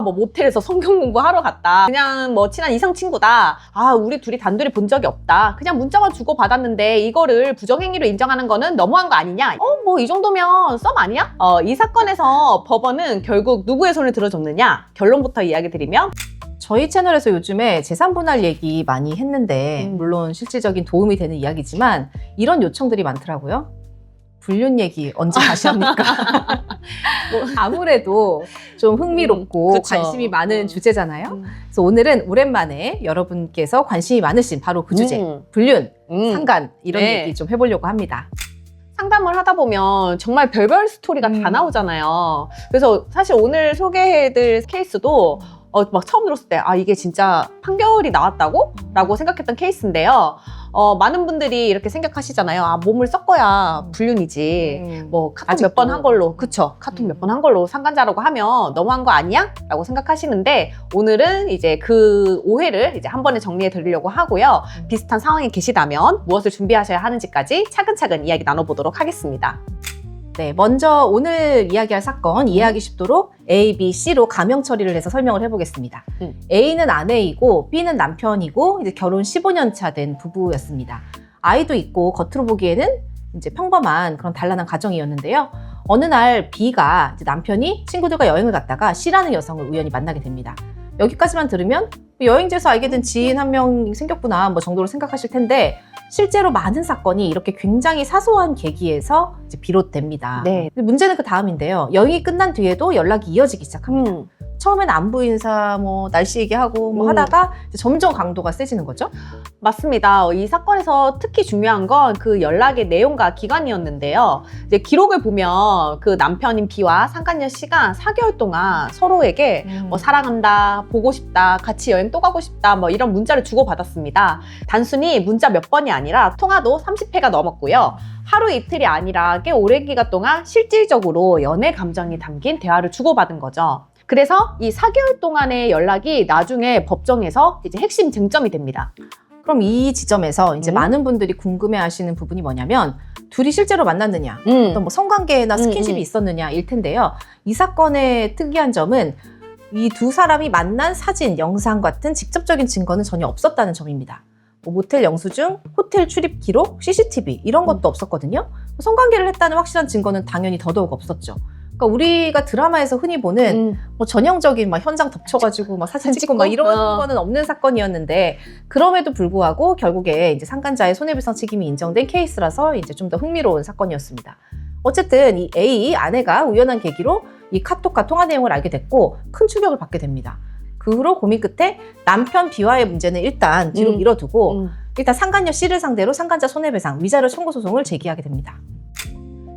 뭐 모텔에서 성경 공부하러 갔다. 그냥 뭐 친한 이성 친구다. 아, 우리 둘이 단둘이 본 적이 없다. 그냥 문자만 주고 받았는데 이거를 부정행위로 인정하는 거는 너무한 거 아니냐? 뭐 이 정도면 썸 아니야? 이 사건에서 법원은 결국 누구의 손을 들어줬느냐? 결론부터 이야기 드리면 저희 채널에서 요즘에 재산 분할 얘기 많이 했는데 물론 실질적인 도움이 되는 이야기지만 이런 요청들이 많더라고요. 불륜 얘기 언제 다시 합니까? 아무래도 좀 흥미롭고 그쵸. 관심이 많은 주제잖아요. 그래서 오늘은 오랜만에 여러분께서 관심이 많으신 바로 그 주제, 불륜, 상간 이런 네. 얘기 좀 해보려고 합니다. 상담을 하다 보면 정말 별별 스토리가 다 나오잖아요. 그래서 사실 오늘 소개해드릴 케이스도 막 처음 들었을 때 아, 이게 진짜 판결이 나왔다고? 라고 생각했던 케이스인데요. 많은 분들이 이렇게 생각하시잖아요. 아, 몸을 썩어야 불륜이지. 뭐 카톡 몇 번 한 걸로, 그쵸? 카톡 몇 번 한 걸로 상간자라고 하면 너무한 거 아니야? 라고 생각하시는데 오늘은 이제 그 오해를 이제 한 번에 정리해 드리려고 하고요. 비슷한 상황에 계시다면 무엇을 준비하셔야 하는지까지 차근차근 이야기 나눠보도록 하겠습니다. 네, 먼저 오늘 이야기할 사건 이해하기 쉽도록 A, B, C로 가명 처리를 해서 설명을 해보겠습니다. A는 아내이고 B는 남편이고 이제 결혼 15년 차 된 부부였습니다. 아이도 있고 겉으로 보기에는 이제 평범한 그런 단란한 가정이었는데요. 어느 날 B가 이제 남편이 친구들과 여행을 갔다가 C라는 여성을 우연히 만나게 됩니다. 여기까지만 들으면 여행지에서 알게 된 지인 한 명 생겼구나 뭐 정도로 생각하실 텐데 실제로 많은 사건이 이렇게 굉장히 사소한 계기에서 이제 비롯됩니다. 네. 문제는 그 다음인데요. 여행이 끝난 뒤에도 연락이 이어지기 시작합니다. 처음엔 안부 인사, 뭐 날씨 얘기하고 뭐 하다가 이제 점점 강도가 세지는 거죠. 맞습니다. 이 사건에서 특히 중요한 건 그 연락의 내용과 기간이었는데요. 이제 기록을 보면 그 남편인 B와 상간녀 C가 4개월 동안 서로에게 뭐 사랑한다, 보고 싶다, 같이 여행 또 가고 싶다, 뭐 이런 문자를 주고받았습니다. 단순히 문자 몇 번이 아니라 통화도 30회가 넘었고요. 하루 이틀이 아니라 꽤 오랜 기간 동안 실질적으로 연애 감정이 담긴 대화를 주고받은 거죠. 그래서 이 4개월 동안의 연락이 나중에 법정에서 이제 핵심 쟁점이 됩니다. 그럼 이 지점에서 이제 많은 분들이 궁금해하시는 부분이 뭐냐면 둘이 실제로 만났느냐, 어떤 뭐 성관계나 스킨십이 있었느냐 일 텐데요. 이 사건의 특이한 점은 이 두 사람이 만난 사진, 영상 같은 직접적인 증거는 전혀 없었다는 점입니다. 뭐 모텔 영수증, 호텔 출입 기록, CCTV 이런 것도 없었거든요. 성관계를 했다는 확실한 증거는 당연히 더더욱 없었죠. 그러니까 우리가 드라마에서 흔히 보는 뭐 전형적인 막 현장 덮쳐가지고 막 사진 찍고 막 이런 거는 없는 사건이었는데 그럼에도 불구하고 결국에 이제 상간자의 손해배상 책임이 인정된 케이스라서 이제 좀 더 흥미로운 사건이었습니다. 어쨌든 이 A 아내가 우연한 계기로 이 카톡과 통화 내용을 알게 됐고 큰 충격을 받게 됩니다. 그 후로 고민 끝에 남편 B와의 문제는 일단 뒤로 밀어두고 일단 상간녀 C를 상대로 상간자 손해배상 위자료 청구 소송을 제기하게 됩니다.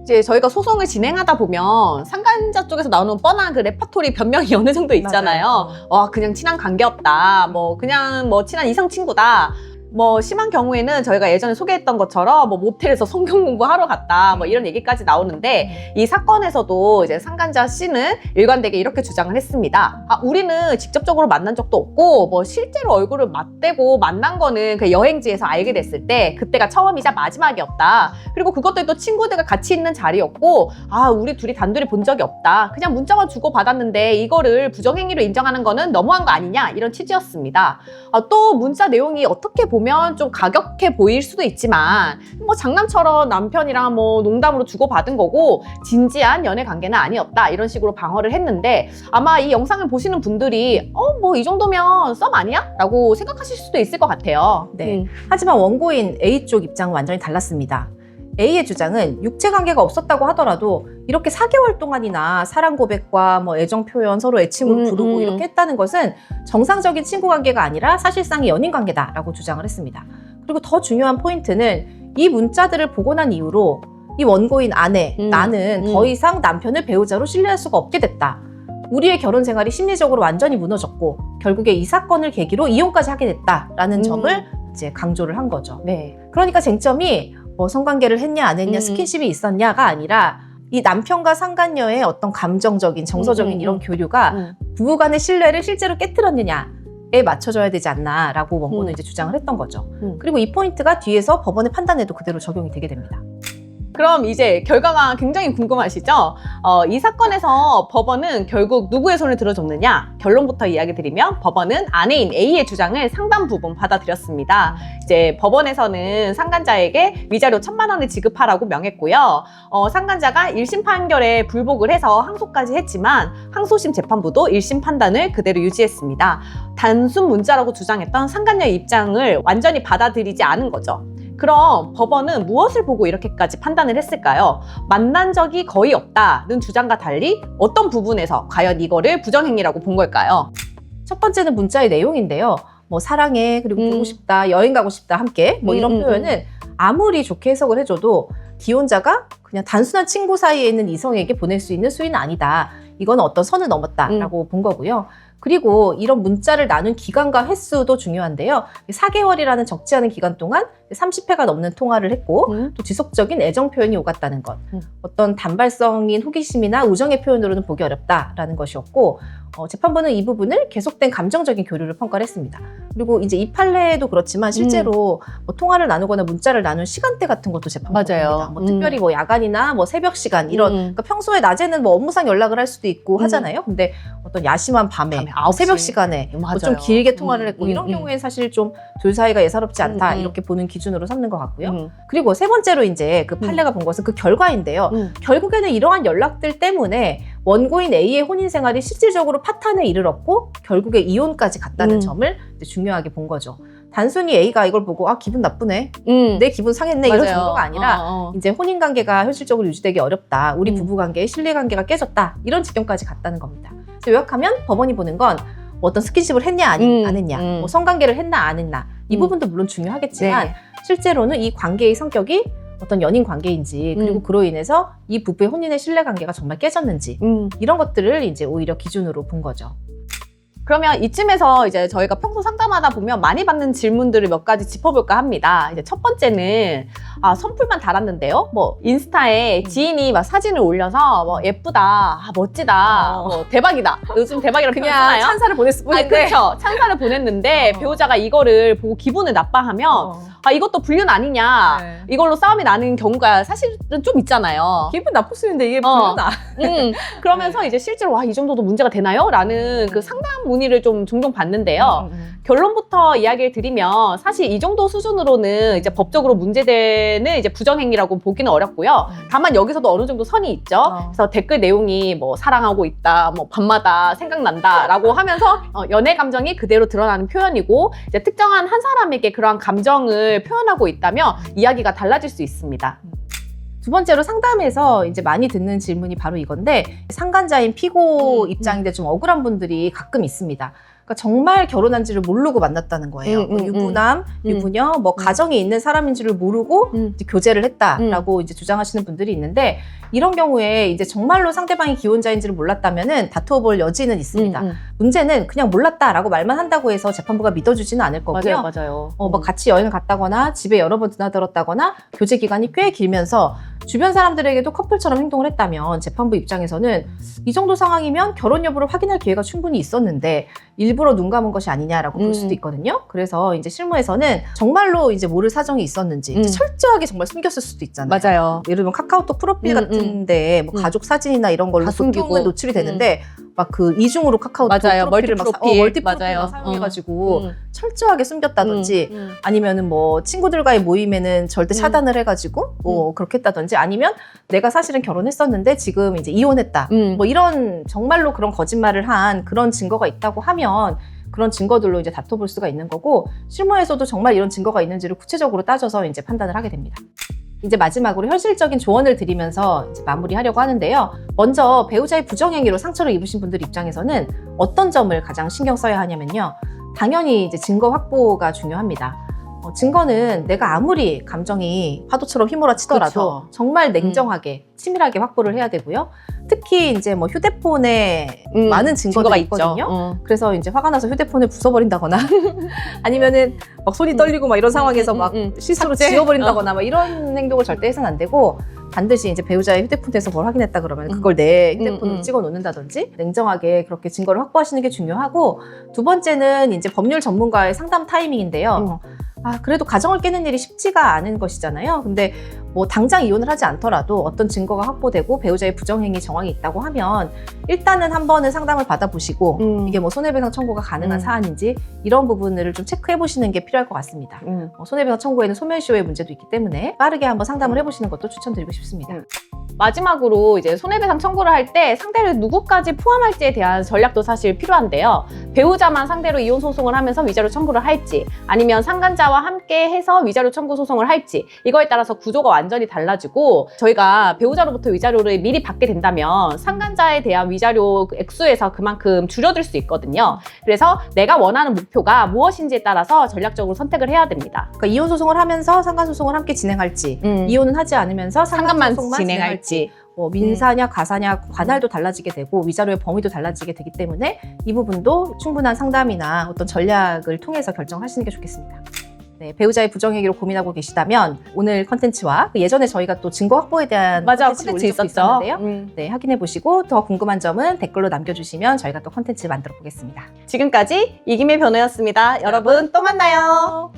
이제 저희가 소송을 진행하다 보면 상간자 쪽에서 나오는 뻔한 그 레퍼토리 변명이 어느 정도 있잖아요. 그냥 친한 관계였다. 뭐 그냥 뭐 친한 이성 친구다. 뭐 심한 경우에는 저희가 예전에 소개했던 것처럼 뭐 모텔에서 성경 공부하러 갔다 뭐 이런 얘기까지 나오는데 이 사건에서도 이제 상간자 C는 일관되게 이렇게 주장을 했습니다. 아, 우리는 직접적으로 만난 적도 없고 뭐 실제로 얼굴을 맞대고 만난 거는 그 여행지에서 알게 됐을 때 그때가 처음이자 마지막이었다. 그리고 그것도 또 친구들과 같이 있는 자리였고 아, 우리 둘이 단둘이 본 적이 없다. 그냥 문자만 주고 받았는데 이거를 부정행위로 인정하는 거는 너무한 거 아니냐 이런 취지였습니다. 또 문자 내용이 어떻게 보면 좀 가격해 보일 수도 있지만 뭐 장난처럼 남편이랑 뭐 농담으로 주고받은 거고 진지한 연애 관계는 아니었다 이런 식으로 방어를 했는데 아마 이 영상을 보시는 분들이 뭐 이 정도면 썸 아니야? 라고 생각하실 수도 있을 것 같아요. 네. 하지만 원고인 A 쪽 입장은 완전히 달랐습니다. A의 주장은 육체 관계가 없었다고 하더라도 이렇게 4개월 동안이나 사랑 고백과 뭐 애정 표현, 서로 애칭으로 부르고 이렇게 했다는 것은 정상적인 친구 관계가 아니라 사실상의 연인 관계다라고 주장을 했습니다. 그리고 더 중요한 포인트는 이 문자들을 보고 난 이후로 이 원고인 아내, 나는 더 이상 남편을 배우자로 신뢰할 수가 없게 됐다. 우리의 결혼 생활이 심리적으로 완전히 무너졌고 결국에 이 사건을 계기로 이혼까지 하게 됐다라는 점을 이제 강조를 한 거죠. 네. 그러니까 쟁점이 뭐 성관계를 했냐 안 했냐 스킨십이 있었냐가 아니라 이 남편과 상간녀의 어떤 감정적인 정서적인 이런 교류가 부부간의 신뢰를 실제로 깨트렸느냐에 맞춰져야 되지 않나라고 원고는 이제 주장을 했던 거죠. 그리고 이 포인트가 뒤에서 법원의 판단에도 그대로 적용이 되게 됩니다. 그럼 이제 결과가 굉장히 궁금하시죠? 이 사건에서 법원은 결국 누구의 손을 들어줬느냐? 결론부터 이야기 드리면 법원은 아내인 A의 주장을 상당 부분 받아들였습니다. 이제 법원에서는 상간자에게 위자료 1,000만 원을 지급하라고 명했고요. 상간자가 1심 판결에 불복을 해서 항소까지 했지만 항소심 재판부도 1심 판단을 그대로 유지했습니다. 단순 문자라고 주장했던 상간녀의 입장을 완전히 받아들이지 않은 거죠. 그럼 법원은 무엇을 보고 이렇게까지 판단을 했을까요? 만난 적이 거의 없다는 주장과 달리 어떤 부분에서 과연 이거를 부정행위라고 본 걸까요? 첫 번째는 문자의 내용인데요. 뭐 사랑해, 그리고 보고 싶다, 여행 가고 싶다, 함께 뭐 이런 표현은 아무리 좋게 해석을 해줘도 기혼자가 그냥 단순한 친구 사이에 있는 이성에게 보낼 수 있는 수위는 아니다. 이건 어떤 선을 넘었다라고 본 거고요. 그리고 이런 문자를 나눈 기간과 횟수도 중요한데요. 4개월이라는 적지 않은 기간 동안 30회가 넘는 통화를 했고 또 지속적인 애정 표현이 오갔다는 것. 어떤 단발성인 호기심이나 우정의 표현으로는 보기 어렵다라는 것이었고 재판부는 이 부분을 계속된 감정적인 교류를 평가를 했습니다. 그리고 이제 이 판례도 그렇지만 실제로 뭐 통화를 나누거나 문자를 나눈 시간대 같은 것도 재판부가 봅니다. 뭐 특별히 뭐 야간이나 뭐 새벽 시간 이런 그러니까 평소에 낮에는 뭐 업무상 연락을 할 수도 있고 하잖아요. 근데 어떤 야심한 밤에 새벽 시간에 뭐 좀 길게 통화를 했고 이런 경우에 사실 좀 둘 사이가 예사롭지 않다 이렇게 보는 기준으로 삼는 것 같고요. 그리고 세 번째로 이제 그 판례가 본 것은 그 결과인데요. 결국에는 이러한 연락들 때문에 원고인 A의 혼인 생활이 실질적으로 파탄에 이르렀고 결국에 이혼까지 갔다는 점을 이제 중요하게 본 거죠. 단순히 A가 이걸 보고 아 기분 나쁘네, 내 기분 상했네 이런 정도가 아니라 이제 혼인 관계가 현실적으로 유지되기 어렵다, 우리 부부 관계의 신뢰 관계가 깨졌다 이런 지경까지 갔다는 겁니다. 그래서 요약하면 법원이 보는 건 어떤 스킨십을 했냐 안 했냐, 뭐 성관계를 했나 안 했나 이 부분도 물론 중요하겠지만 네. 실제로는 이 관계의 성격이 어떤 연인 관계인지 그리고 그로 인해서 이 부부의 혼인의 신뢰 관계가 정말 깨졌는지 이런 것들을 이제 오히려 기준으로 본 거죠. 그러면 이쯤에서 이제 저희가 평소 상담하다 보면 많이 받는 질문들을 몇 가지 짚어볼까 합니다. 이제 첫 번째는 선풀만 달았는데요. 뭐 인스타에 지인이 막 사진을 올려서 뭐 예쁘다, 멋지다, 뭐 대박이다. 요즘 대박이라고 그냥 표현하나요? 찬사를 보냈을 뿐인데 그렇죠. 찬사를 보냈는데 배우자가 이거를 보고 기분을 나빠하면 이것도 불륜 아니냐, 네. 이걸로 싸움이 나는 경우가 사실은 좀 있잖아요. 기분 나쁠 수 있는데 이게 불륜아. 그러면서 이제 실제로 이 정도도 문제가 되나요? 라는 그 상담 문의를 좀 종종 받는데요. 결론부터 이야기를 드리면 사실 이 정도 수준으로는 이제 법적으로 문제되는 이제 부정행위라고 보기는 어렵고요. 다만 여기서도 어느 정도 선이 있죠. 그래서 댓글 내용이 뭐 사랑하고 있다, 뭐 밤마다 생각난다라고 하면서 연애 감정이 그대로 드러나는 표현이고 이제 특정한 한 사람에게 그러한 감정을 표현하고 있다면 이야기가 달라질 수 있습니다. 두 번째로 상담에서 이제 많이 듣는 질문이 바로 이건데 상간자인 피고 입장인데 좀 억울한 분들이 가끔 있습니다. 그러니까 정말 결혼한지를 모르고 만났다는 거예요. 유부남, 유부녀, 뭐 가정이 있는 사람인지를 모르고 이제 교제를 했다라고 이제 주장하시는 분들이 있는데 이런 경우에 이제 정말로 상대방이 기혼자인지를 몰랐다면은 다투어볼 여지는 있습니다. 문제는 그냥 몰랐다라고 말만 한다고 해서 재판부가 믿어주지는 않을 거고요. 맞아요. 뭐 같이 여행을 갔다거나 집에 여러 번 드나들었다거나 교제 기간이 꽤 길면서 주변 사람들에게도 커플처럼 행동을 했다면 재판부 입장에서는 이 정도 상황이면 결혼 여부를 확인할 기회가 충분히 있었는데 일부러 눈 감은 것이 아니냐라고 볼 수도 있거든요. 그래서 이제 실무에서는 정말로 이제 모를 사정이 있었는지 이제 철저하게 정말 숨겼을 수도 있잖아요. 맞아요. 예를 들면 카카오톡 프로필 같은데 뭐 가족 사진이나 이런 걸로 숨기고 노출이 되는데 막 그 이중으로 카카오톡 맞아요. 프로필을 멀티 멀티 프로필. 프로필을 맞아요. 사용해가지고 철저하게 숨겼다든지 아니면은 뭐 친구들과의 모임에는 절대 차단을 해가지고 뭐 그렇게 했다든지 아니면 내가 사실은 결혼했었는데 지금 이제 이혼했다 뭐 이런 정말로 그런 거짓말을 한 그런 증거가 있다고 하면 그런 증거들로 이제 다퉈볼 수가 있는 거고 실무에서도 정말 이런 증거가 있는지를 구체적으로 따져서 이제 판단을 하게 됩니다. 이제 마지막으로 현실적인 조언을 드리면서 이제 마무리하려고 하는데요. 먼저 배우자의 부정행위로 상처를 입으신 분들 입장에서는 어떤 점을 가장 신경 써야 하냐면요. 당연히 이제 증거 확보가 중요합니다. 증거는 내가 아무리 감정이 파도처럼 휘몰아치더라도 그쵸. 정말 냉정하게 치밀하게 확보를 해야 되고요. 특히 이제 뭐 휴대폰에 많은 증거가 있거든요. 그래서 이제 화가 나서 휴대폰을 부숴버린다거나 아니면은 막 손이 떨리고 막 이런 상황에서 막 실수로 지워버린다거나 막 이런 행동을 절대 해서는 안 되고 반드시 이제 배우자의 휴대폰에서 뭘 확인했다 그러면 그걸 내 휴대폰으로 찍어 놓는다든지 냉정하게 그렇게 증거를 확보하시는 게 중요하고 두 번째는 이제 법률 전문가의 상담 타이밍인데요. 그래도 가정을 깨는 일이 쉽지가 않은 것이잖아요. 근데 뭐 당장 이혼을 하지 않더라도 어떤 증거가 확보되고 배우자의 부정행위 정황이 있다고 하면 일단은 한 번은 상담을 받아보시고 이게 뭐 손해배상 청구가 가능한 사안인지 이런 부분을 좀 체크해 보시는 게 필요할 것 같습니다. 손해배상 청구에는 소멸시효의 문제도 있기 때문에 빠르게 한번 상담을 해보시는 것도 추천드리고 싶습니다. 마지막으로 이제 손해배상 청구를 할 때 상대를 누구까지 포함할지에 대한 전략도 사실 필요한데요. 배우자만 상대로 이혼 소송을 하면서 위자료 청구를 할지, 아니면 상간자와 함께 해서 위자료 청구 소송을 할지, 이거에 따라서 구조가 완전히 달라지고, 저희가 배우자로부터 위자료를 미리 받게 된다면 상간자에 대한 위자료 액수에서 그만큼 줄어들 수 있거든요. 그래서 내가 원하는 목표가 무엇인지에 따라서 전략적으로 선택을 해야 됩니다. 그러니까 이혼 소송을 하면서 상간 소송을 함께 진행할지, 이혼은 하지 않으면서 상간 상간만 소송만 진행할지, 뭐 민사냐 가사냐 관할도 달라지게 되고 위자료의 범위도 달라지게 되기 때문에 이 부분도 충분한 상담이나 어떤 전략을 통해서 결정하시는 게 좋겠습니다. 네, 배우자의 부정행위로 고민하고 계시다면 오늘 컨텐츠와 예전에 저희가 또 증거 확보에 대한 컨텐츠를 올린 적도 있었는데요. 네, 확인해 보시고 더 궁금한 점은 댓글로 남겨주시면 저희가 또 컨텐츠 만들어 보겠습니다. 지금까지 이김의 변호였습니다. 여러분 또 만나요.